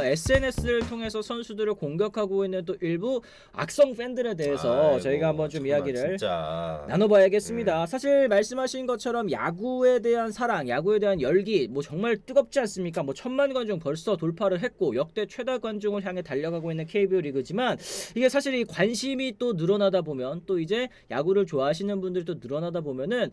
SNS를 통해서 선수들을 공격하고 있는 또 일부 악성 팬들에 대해서 아이고, 저희가 한번 좀 이야기를 진짜. 나눠봐야겠습니다. 사실 말씀하신 것처럼 야구에 대한 사랑, 야구에 대한 열기 뭐 정말 뜨겁지 않습니까? 뭐 1000만 관중 벌써 돌파를 했고 역대 최다 관중을 향해 달려가고 있는 KBO 리그지만 이게 사실 이 관심이 또 늘어나다 보면 또 이제 야구를 좋아하시는 분들이 또 늘어나다 보면은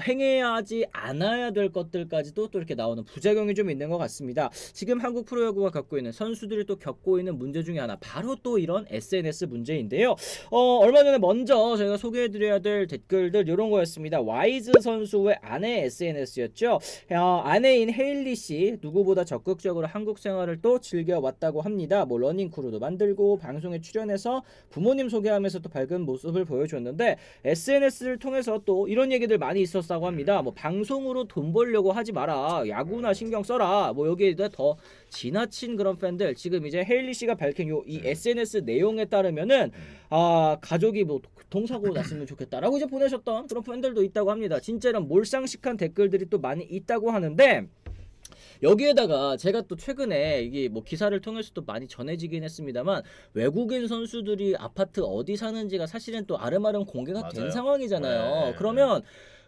행해야 하지 않아야 될 것들까지도 또 이렇게 나오는 부작용이 좀 있는 것 같습니다. 지금 한국 프로야구가 갖고 있는 선수들이 또 겪고 있는 문제 중에 하나 바로 또 이런 SNS 문제인데요. 얼마 전에 먼저 저희가 소개해드려야 될 댓글들 이런 거였습니다. 와이즈 선수의 아내 SNS였죠. 아내인 헤일리 씨 누구보다 적극적으로 한국 생활을 또 즐겨왔다고 합니다. 뭐 러닝 크루도 만들고 방송에 출연해서 부모님 소개하면서 또 밝은 모습을 보여줬는데 SNS를 통해서 또 이런 얘기들 많이 있었다고 합니다. 뭐 방송으로 돈 벌려고 하지 마라, 야구나 신경 써라, 뭐 여기에 더 지나친 그런 팬들, 지금 이제 헤일리 씨가 밝힌 이 SNS 내용에 따르면은 가족이 뭐 교통사고 났으면 좋겠다라고 이제 보내셨던 그런 팬들도 있다고 합니다. 진짜 이런 몰상식한 댓글들이 또 많이 있다고 하는데, 여기에다가 제가 또 최근에 이게 뭐 기사를 통해서도 많이 전해지긴 했습니다만 외국인 선수들이 아파트 어디 사는지가 사실은 또 아름아름 공개가 된 맞아요. 상황이잖아요. 네. 그러면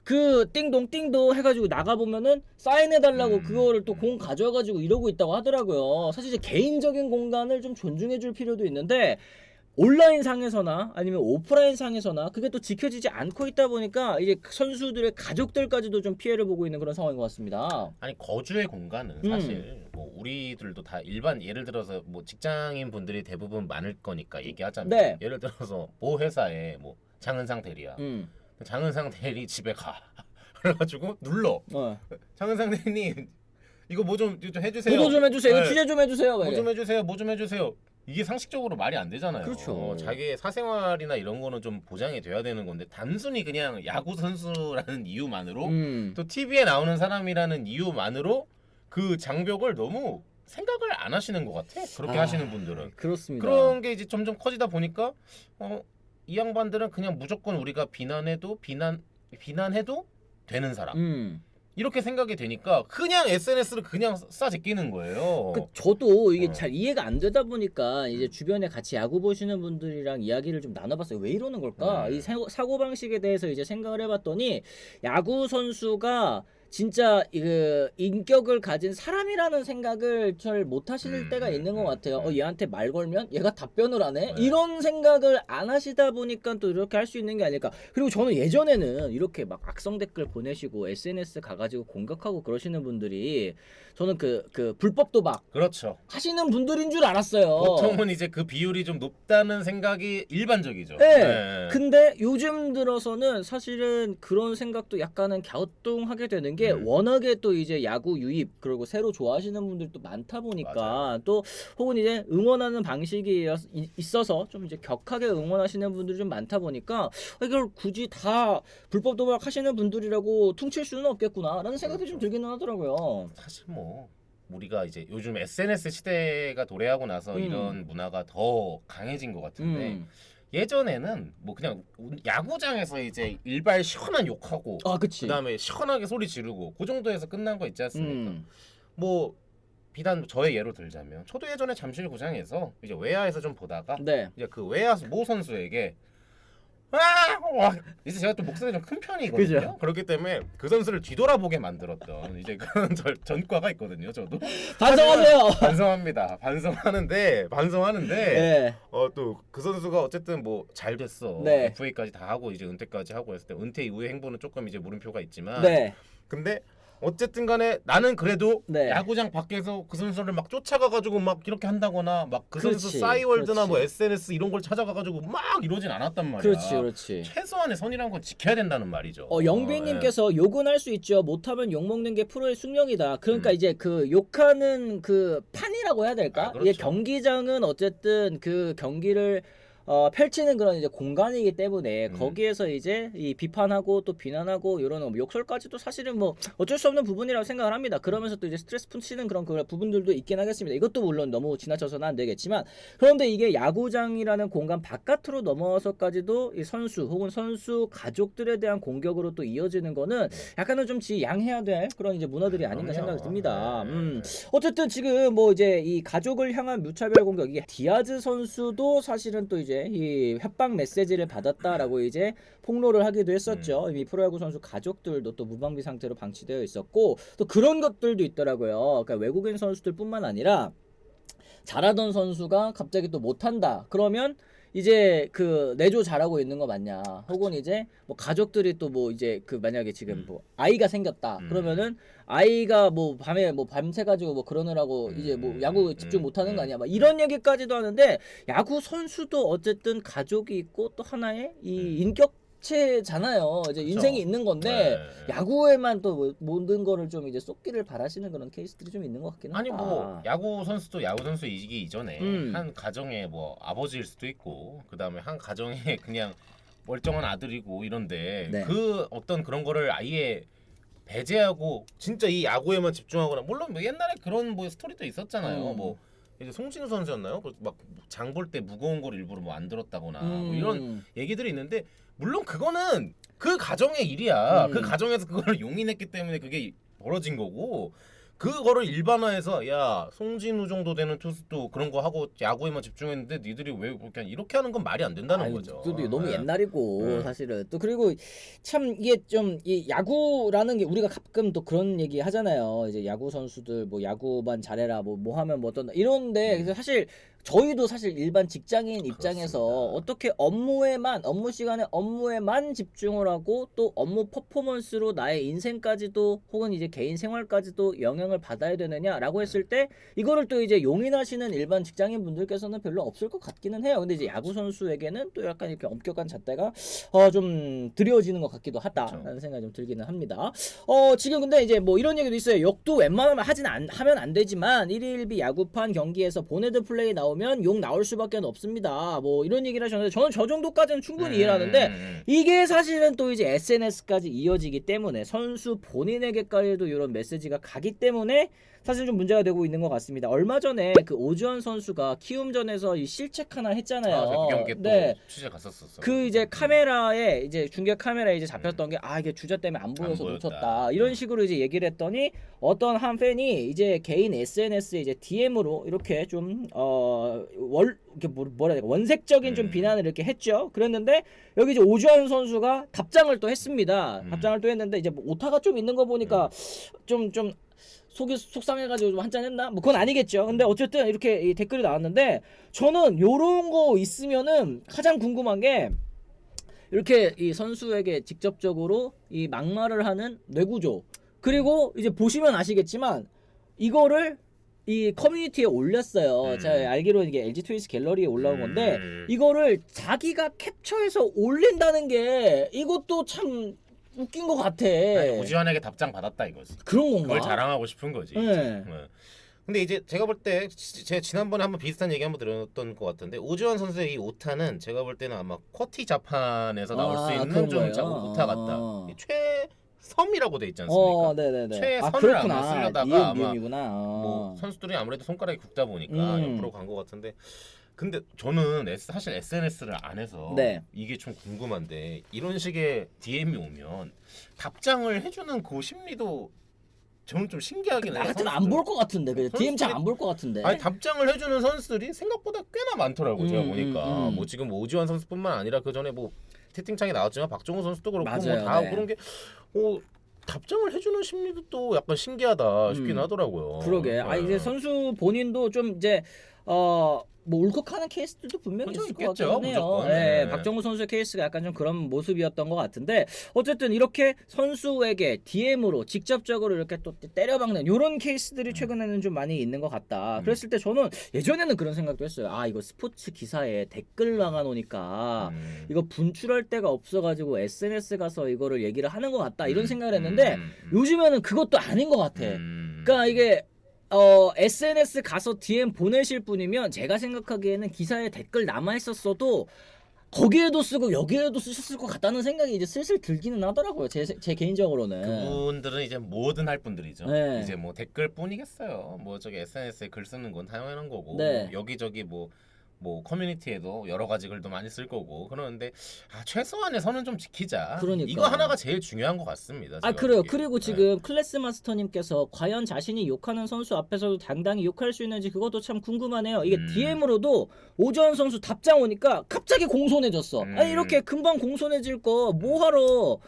그 띵동 해가지고 나가보면은 사인해달라고 그거를 또 공 가져와가지고 이러고 있다고 하더라고요. 사실 이제 개인적인 공간을 좀 존중해줄 필요도 있는데 온라인 상에서나 아니면 오프라인 상에서나 그게 또 지켜지지 않고 있다 보니까 이제 선수들의 가족들까지도 좀 피해를 보고 있는 그런 상황인 것 같습니다. 아니 거주의 공간은 사실 뭐 우리들도 다 일반, 예를 들어서 뭐 직장인 분들이 대부분 많을 거니까 얘기하자면, 네. 예를 들어서 모 회사에 뭐 장은상 대리야. 장은상 대리 집에 가. 그래가지고 눌러. 장은상 대리님 이거 뭐 좀 해주세요. 보도 좀 해주세요. 네. 이거 취재 좀 해주세요. 뭐 좀 해주세요. 뭐 좀 해주세요. 이게 상식적으로 말이 안 되잖아요. 그렇죠. 자기의 사생활이나 이런 거는 좀 보장이 돼야 되는 건데 단순히 그냥 야구 선수라는 이유만으로 또 TV에 나오는 사람이라는 이유만으로 그 장벽을 너무 생각을 안 하시는 것 같아. 그렇게 하시는 분들은. 그렇습니다. 그런 게 이제 점점 커지다 보니까 이 양반들은 그냥 무조건 우리가 비난해도 되는 사람. 이렇게 생각이 되니까 그냥 SNS를 그냥 싸제끼는 거예요. 저도 이게 잘 이해가 안 되다 보니까 이제 주변에 같이 야구 보시는 분들이랑 이야기를 좀 나눠봤어요. 왜 이러는 걸까? 이 사고 방식에 대해서 이제 생각을 해봤더니 야구 선수가 진짜 그 인격을 가진 사람이라는 생각을 잘 못하실 때가 있는 것 같아요. 얘한테 말 걸면 얘가 답변을 안 해? 이런 생각을 안 하시다 보니까 또 이렇게 할 수 있는 게 아닐까. 그리고 저는 예전에는 이렇게 막 악성 댓글 보내시고 SNS 가가지고 공격하고 그러시는 분들이 저는 그 불법 도박 그렇죠. 하시는 분들인 줄 알았어요. 보통은 이제 그 비율이 좀 높다는 생각이 일반적이죠. 네. 근데 요즘 들어서는 사실은 그런 생각도 약간은 갸우뚱하게 되는 게 워낙에 또 이제 야구 유입 그리고 새로 좋아하시는 분들도 많다 보니까 맞아요. 또 혹은 이제 응원하는 방식이 있어서 좀 이제 격하게 응원하시는 분들이 좀 많다 보니까 이걸 굳이 다 불법 도박 하시는 분들이라고 퉁칠 수는 없겠구나라는 생각이 좀 들기는 하더라고요. 사실 뭐 우리가 이제 요즘 SNS 시대가 도래하고 나서 이런 문화가 더 강해진 것 같은데 예전에는 뭐 그냥 야구장에서 이제 일발 시원한 욕하고 그치. 그다음에 시원하게 소리 지르고 그 정도에서 끝난 거 있지 않습니까? 뭐 비단 저의 예로 들자면 저도 예전에 잠실구장에서 이제 외야에서 좀 보다가 이제 그 외야 모 선수에게 이제 제가 또 목소리가 좀 큰 편이거든요. 그죠? 그렇기 때문에 그 선수를 뒤돌아보게 만들었던 이제 그런 전과가 있거든요. 저도 반성하세요. 반성합니다. 반성하는데 네. 또 그 선수가 어쨌든 뭐 잘 됐어. 네. FA까지 다 하고 이제 은퇴까지 하고 했을 때 은퇴 이후의 행보는 조금 이제 물음표가 있지만 근데 어쨌든 간에 나는 그래도 야구장 밖에서 그 선수를 막 쫓아가가지고 막 이렇게 한다거나 막 그 선수 싸이월드나 뭐 SNS 이런 걸 찾아가가지고 막 이러진 않았단 말이야. 그렇지. 최소한의 선이란 건 지켜야 된다는 말이죠. 영빈님께서 욕은 할 수 있죠. 못하면 욕 먹는 게 프로의 숙명이다. 그러니까 이제 그 욕하는 그 판이라고 해야 될까? 그렇죠. 경기장은 어쨌든 그 경기를 펼치는 그런 이제 공간이기 때문에 거기에서 이제 이 비판하고 또 비난하고 이런 뭐 욕설까지도 사실은 뭐 어쩔 수 없는 부분이라고 생각을 합니다. 그러면서 또 이제 스트레스 푸시는 그런 부분들도 있긴 하겠습니다. 이것도 물론 너무 지나쳐서는 안 되겠지만, 그런데 이게 야구장이라는 공간 바깥으로 넘어와서까지도 이 선수 혹은 선수 가족들에 대한 공격으로 또 이어지는 거는 약간은 좀 지양해야 될 그런 이제 문화들이 아닌가 생각이 듭니다. 어쨌든 지금 뭐 이제 이 가족을 향한 무차별 공격, 이게 디아즈 선수도 사실은 또 이제 이 협박 메시지를 받았다라고 이제 폭로를 하기도 했었죠. 이미 프로야구 선수 가족들도 또 무방비 상태로 방치되어 있었고, 또 그런 것들도 있더라고요. 그러니까 외국인 선수들뿐만 아니라 잘하던 선수가 갑자기 또 못한다 그러면 이제 그 내조 잘하고 있는 거 맞냐, 혹은 이제 뭐 가족들이 또 뭐 이제 그 만약에 지금 뭐 아이가 생겼다 그러면은 아이가 뭐 밤에 뭐 밤새 가지고 뭐 그러느라고 이제 뭐 야구 집중 못하는 거 아니야, 막 이런 얘기까지도 하는데, 야구 선수도 어쨌든 가족이 있고 또 하나의 이 인격체잖아요. 이제 그쵸. 인생이 있는 건데 야구에만 또 모든 거를 좀 이제 쏟기를 바라시는 그런 케이스들이 좀 있는 것 같긴 하다. 아니 뭐 야구 선수도 야구 선수이기 이전에 한 가정의 뭐 아버지일 수도 있고, 그 다음에 한 가정의 그냥 멀쩡한 아들이고 이런데 그 어떤 그런 거를 아예 배제하고 진짜 이 야구에만 집중하거나, 물론 뭐 옛날에 그런 뭐 스토리도 있었잖아요. 뭐 이제 송진우 선수였나요? 막 장 볼 때 무거운 걸 일부러 뭐 안 들었다거나 뭐 이런 얘기들이 있는데, 물론 그거는 그 가정의 일이야. 그 가정에서 그거를 용인했기 때문에 그게 벌어진 거고, 그거를 일반화해서 야 송진우 정도 되는 투수도 그런 거 하고 야구에만 집중했는데 니들이 왜 그냥 이렇게 하는 건 말이 안 된다는 거죠. 또 너무 옛날이고 사실은 또, 그리고 참 이게 좀 이 야구라는 게 우리가 가끔 또 그런 얘기 하잖아요. 이제 야구 선수들 뭐 야구만 잘해라 뭐 하면 뭐 어떤 이런데, 그래서 사실 저희도 사실 일반 직장인 입장에서 그렇습니다. 어떻게 업무 시간에 업무에만 집중을 하고 또 업무 퍼포먼스로 나의 인생까지도 혹은 이제 개인 생활까지도 영향을 받아야 되느냐라고 했을 때, 이거를 또 이제 용인하시는 일반 직장인 분들께서는 별로 없을 것 같기는 해요. 근데 이제 야구 선수에게는 또 약간 이렇게 엄격한 잣대가 좀 드려지는 것 같기도 하다라는 생각이 좀 들기는 합니다. 지금 근데 이제 뭐 이런 얘기도 있어요. 욕도 웬만하면 하면 안 되지만 1일1비 야구판 경기에서 보네드 플레이 나오면 욕 나올 수밖에 없습니다. 뭐 이런 얘기를 하셨는데, 저는 저 정도까지는 충분히 이해를 하는데, 이게 사실은 또 이제 SNS까지 이어지기 때문에 선수 본인에게까지도 이런 메시지가 가기 때문에 사실 좀 문제가 되고 있는 것 같습니다. 얼마 전에 그 오주환 선수가 키움전에서 이 실책 하나 했잖아요. 그 경기에 또 취재 갔었어. 그 이제 카메라에 이제 중계 카메라에 이제 잡혔던 게 이게 주자 때문에 안 보여서 놓쳤다. 이런 식으로 이제 얘기를 했더니 어떤 한 팬이 이제 개인 SNS에 이제 DM으로 이렇게 좀 이렇게 뭐라 해야 돼, 원색적인 좀 비난을 이렇게 했죠. 그랬는데 여기 이제 오주환 선수가 답장을 또 했습니다. 답장을 또 했는데 이제 뭐 오타가 좀 있는 거 보니까 좀 속이 속상해가지고 좀 한잔 했나? 뭐 그건 아니겠죠. 근데 어쨌든 이렇게 이 댓글이 나왔는데, 저는 요런 거 있으면은 가장 궁금한 게, 이렇게 이 선수에게 직접적으로 이 막말을 하는 뇌구조, 그리고 이제 보시면 아시겠지만 이거를 이 커뮤니티에 올렸어요. 제가 알기로 이게 LG 트윈스 갤러리에 올라온 건데, 이거를 자기가 캡처해서 올린다는 게 이것도 참 웃긴 것 같아. 오지환에게 답장 받았다 이거지. 그런 건가? 그걸 자랑하고 싶은 거지. 네. 근데 이제 제가 볼 때 제가 지난번에 한번 비슷한 얘기 한번 들었던 것 같은데, 오지환 선수의 이 오타는 제가 볼 때는 아마 쿼티 자판에서 나올 수 있는 좀 오타 같다. 최섬이라고 돼 있지 않습니까? 네네네. 최선을 아마 쓰려다가 아마 뭐 선수들이 아무래도 손가락이 굵다 보니까 옆으로 간 것 같은데, 근데 저는 사실 SNS를 안 해서 이게 좀 궁금한데, 이런 식의 DM이 오면 답장을 해주는 그 심리도 저는 좀 신기하긴 해요. 나 같으면 안 볼 것 같은데, 그래. DM 잘 안 볼 것 같은데. 아니 답장을 해주는 선수들이 생각보다 꽤나 많더라고. 제가 보니까 뭐 지금 오지환 선수뿐만 아니라 그 전에 뭐 채팅창에 나왔지만 박정우 선수도 그렇고 맞아요, 뭐 다 그런 게 답장을 해주는 심리도 또 약간 신기하다 싶긴 하더라고요. 그러게. 이제 선수 본인도 좀 이제 뭐 울컥하는 케이스들도 분명히 있을 것 같긴 해요. 박정우 선수의 케이스가 약간 좀 그런 모습이었던 것 같은데, 어쨌든 이렇게 선수에게 DM으로 직접적으로 이렇게 또 때려박는 이런 케이스들이 최근에는 좀 많이 있는 것 같다. 그랬을 때 저는 예전에는 그런 생각도 했어요. 이거 스포츠 기사에 댓글 나가놓으니까 이거 분출할 데가 없어가지고 SNS 가서 이거를 얘기를 하는 것 같다, 이런 생각을 했는데 요즘에는 그것도 아닌 것 같아. 그러니까 이게 SNS 가서 DM 보내실 분이면 제가 생각하기에는 기사에 댓글 남아 있었어도 거기에도 쓰고 여기에도 쓰셨을 것 같다는 생각이 이제 슬슬 들기는 하더라고요. 제 개인적으로는. 그분들은 이제 뭐든 할 분들이죠. 네. 이제 뭐 댓글뿐이겠어요. 뭐 저기 SNS에 글 쓰는 건 당연한 거고 네. 뭐 여기저기 뭐 커뮤니티에도 여러 가지 글도 많이 쓸 거고 그러는데 최소한의 선은 좀 지키자. 그러니까. 이거 하나가 제일 중요한 것 같습니다. 그래요. 보기에. 그리고 지금 클래스 마스터님께서 과연 자신이 욕하는 선수 앞에서도 당당히 욕할 수 있는지 그것도 참 궁금하네요. 이게 DM으로도 오전 선수 답장 오니까 갑자기 공손해졌어. 아니 이렇게 금방 공손해질 거 뭐하러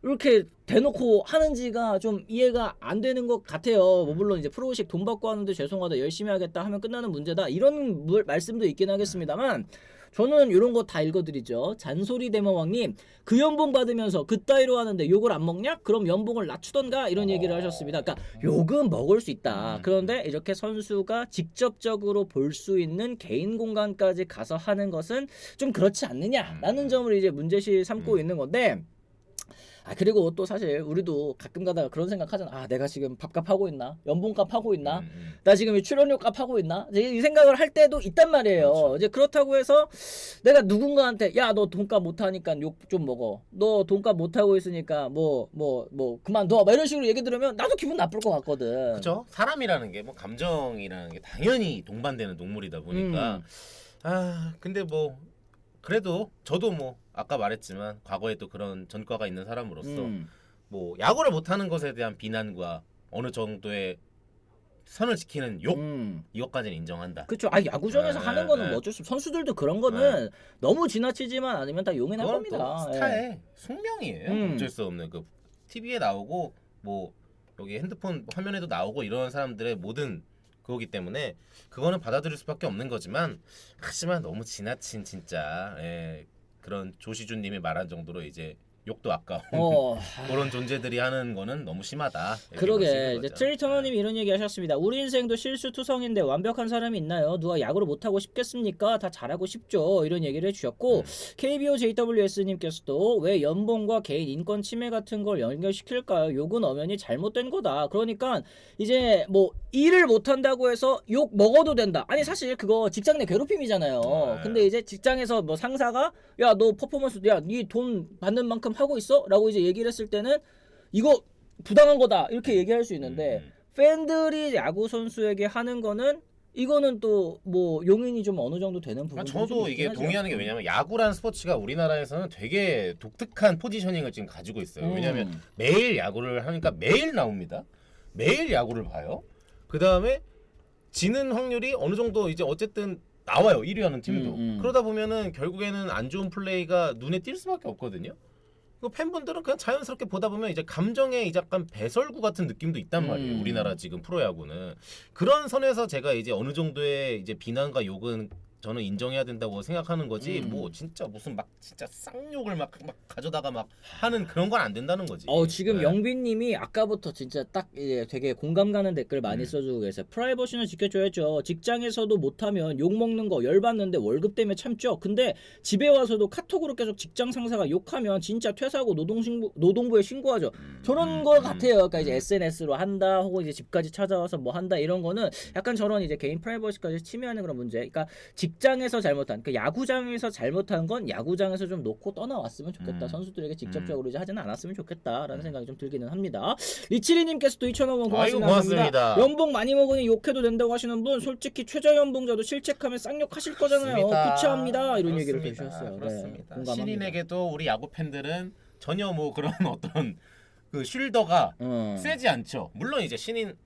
이렇게 대놓고 하는지가 좀 이해가 안 되는 것 같아요. 뭐 물론 이제 프로식 돈 받고 하는데 죄송하다 열심히 하겠다 하면 끝나는 문제다 이런 말씀도 있긴 하겠습니다만 저는 이런 거 다 읽어드리죠. 잔소리 대魔王님 그 연봉 받으면서 그따위로 하는데 욕을 안 먹냐? 그럼 연봉을 낮추던가 이런 얘기를 하셨습니다. 그러니까 욕은 먹을 수 있다. 그런데 이렇게 선수가 직접적으로 볼 수 있는 개인 공간까지 가서 하는 것은 좀 그렇지 않느냐라는 점을 이제 문제시 삼고 있는 건데 그리고 또 사실 우리도 가끔 가다가 그런 생각 하잖아. 내가 지금 밥값 하고 있나? 연봉값 하고 있나? 나 지금 출연료값 하고 있나? 이 생각을 할 때도 있단 말이에요. 그렇죠. 이제 그렇다고 해서 내가 누군가한테 야, 너 돈값 못 하니까 욕 좀 먹어. 너 돈값 못 하고 있으니까 뭐 그만둬. 막 이런 식으로 얘기 들으면 나도 기분 나쁠 것 같거든. 그렇죠. 사람이라는 게 뭐 감정이라는 게 당연히 동반되는 동물이다 보니까 근데 뭐 그래도 저도 뭐 아까 말했지만 과거에 또 그런 전과가 있는 사람으로서 뭐 야구를 못하는 것에 대한 비난과 어느 정도의 선을 지키는 욕 이것까지는 인정한다. 그렇죠. 야구장에서 하는 거는 뭐 어쩔 수 없어. 선수들도 그런 거는 너무 지나치지만 않으면 다 용인할 겁니다. 스타의 숙명이에요. 어쩔 수 없는 그 TV에 나오고 뭐 여기 핸드폰 화면에도 나오고 이런 사람들의 모든 그거기 때문에 그거는 받아들일 수밖에 없는 거지만 하지만 너무 지나친 진짜 그런 조시준님이 말한 정도로 이제 욕도 아까운 그런 존재들이 하는 거는 너무 심하다. 그러게 이제 트레이터너님이 이런 얘기 하셨습니다. 우리 인생도 실수투성인데 완벽한 사람이 있나요? 누가 야구를 못하고 싶겠습니까? 다 잘하고 싶죠. 이런 얘기를 해주셨고 KBOJWS님께서도 왜 연봉과 개인 인권 침해 같은 걸 연결시킬까요? 욕은 엄연히 잘못된 거다. 그러니까 이제 뭐 일을 못한다고 해서 욕 먹어도 된다. 아니 사실 그거 직장 내 괴롭힘이잖아요. 근데 이제 직장에서 뭐 상사가 야 너 퍼포먼스 야 니 돈 받는 만큼 하고 있어? 라고 이제 얘기를 했을 때는 이거 부당한 거다 이렇게 얘기할 수 있는데 팬들이 야구 선수에게 하는 거는 이거는 또 뭐 용인이 좀 어느 정도 되는 부분이 저도 이게 동의하는 게 왜냐면 야구라는 스포츠가 우리나라에서는 되게 독특한 포지셔닝을 지금 가지고 있어요. 왜냐면 매일 야구를 하니까 매일 나옵니다. 매일 야구를 봐요. 그 다음에 지는 확률이 어느 정도 이제 어쨌든 나와요. 1위 하는 팀도. 그러다 보면은 결국에는 안 좋은 플레이가 눈에 띌 수밖에 없거든요. 그 팬분들은 그냥 자연스럽게 보다 보면 이제 감정의 이제 약간 배설구 같은 느낌도 있단 말이에요. 우리나라 지금 프로야구는 그런 선에서 제가 이제 어느 정도의 이제 비난과 욕은 저는 인정해야 된다고 생각하는 거지. 뭐 진짜 무슨 막 진짜 쌍욕을 막 가져다가 막 하는 그런 건 안 된다는 거지. 지금 영빈님이 아까부터 진짜 딱 이제 되게 공감 가는 댓글 많이 써주고 계세요. 프라이버시는 지켜줘야죠. 직장에서도 못하면 욕 먹는 거 열받는데 월급 때문에 참죠. 근데 집에 와서도 카톡으로 계속 직장 상사가 욕하면 진짜 퇴사하고 노동부에 신고하죠. 저런 거 같아요. 그러니까 이제 SNS로 한다, 혹은 이제 집까지 찾아와서 뭐 한다 이런 거는 약간 저런 이제 개인 프라이버시까지 침해하는 그런 문제. 그러니까 직장에서 잘못한, 그러니까 야구장에서 잘못한 건 야구장에서 좀 놓고 떠나왔으면 좋겠다. 선수들에게 직접적으로 이제 하지는 않았으면 좋겠다라는 생각이 좀 들기는 합니다. 리치리님께서도 2,000원 고맙습니다. 연봉 많이 먹으니 욕해도 된다고 하시는 분, 솔직히 최저 연봉자도 실책하면 쌍욕하실 거잖아요. 구차합니다. 이런 얘기를 해주셨어요. 그렇습니다. 네, 신인에게도 우리 야구 팬들은 전혀 뭐 그런 어떤 그 쉴더가 세지 않죠. 물론 이제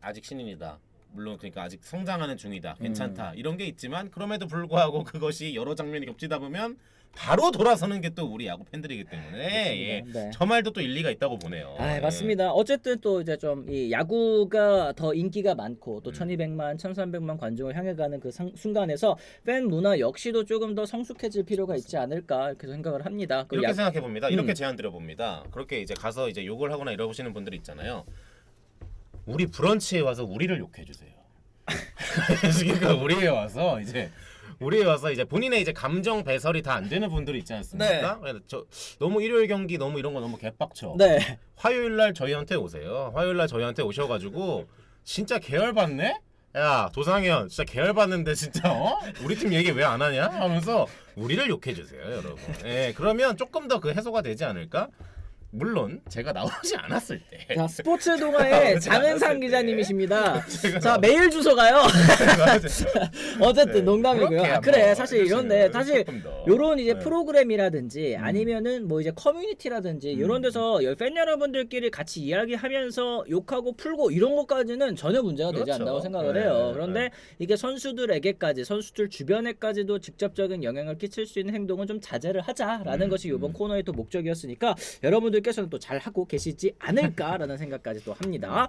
아직 신인이다. 물론 그러니까 아직 성장하는 중이다. 괜찮다. 이런 게 있지만 그럼에도 불구하고 그것이 여러 장면이 겹치다 보면 바로 돌아서는 게 또 우리 야구 팬들이기 때문에 네. 저 말도 또 일리가 있다고 보네요. 맞습니다. 어쨌든 또 이제 좀 이 야구가 더 인기가 많고 또 1,200만, 1,300만 관중을 향해 가는 그 순간에서 팬 문화 역시도 조금 더 성숙해질 필요가 있지 않을까 이렇게 생각을 합니다. 이렇게 생각해 봅니다. 이렇게 제안 드려 봅니다. 그렇게 이제 가서 이제 욕을 하거나 이러시는 분들이 있잖아요. 우리 브런치에 와서 우리를 욕해 주세요. 그러니까 우리에 와서 이제 본인의 이제 감정 배설이 다 안 되는 분들이 있지 않습니까? 네. 저 너무 일요일 경기 너무 이런 거 너무 개빡쳐. 네. 화요일 날 저희한테 오세요. 화요일 날 저희한테 오셔가지고 진짜 계열받네? 야 조상현 진짜 계열받는데 진짜 우리 팀 얘기 왜 안 하냐 하면서 우리를 욕해주세요 여러분. 예, 그러면 조금 더 그 해소가 되지 않을까? 물론 제가 나오지 않았을 때. 자, 스포츠 동아의 장은상 기자님이십니다. 자, 메일 주소가요. 어쨌든 농담이고요. 그래 사실 이런데 사실 요런 이제 프로그램이라든지 아니면은 뭐 이제 커뮤니티라든지 이런 데서 팬 여러분들끼리 같이 이야기하면서 욕하고 풀고 이런 것까지는 전혀 문제가 되지 않는다고 생각을 해요. 그런데 이게 선수들에게까지 선수들 주변에까지도 직접적인 영향을 끼칠 수 있는 행동은 좀 자제를 하자라는 것이 이번 코너의 또 목적이었으니까 여러분들께서는 또 잘 하고 계시지 않을까라는 생각까지 또 합니다.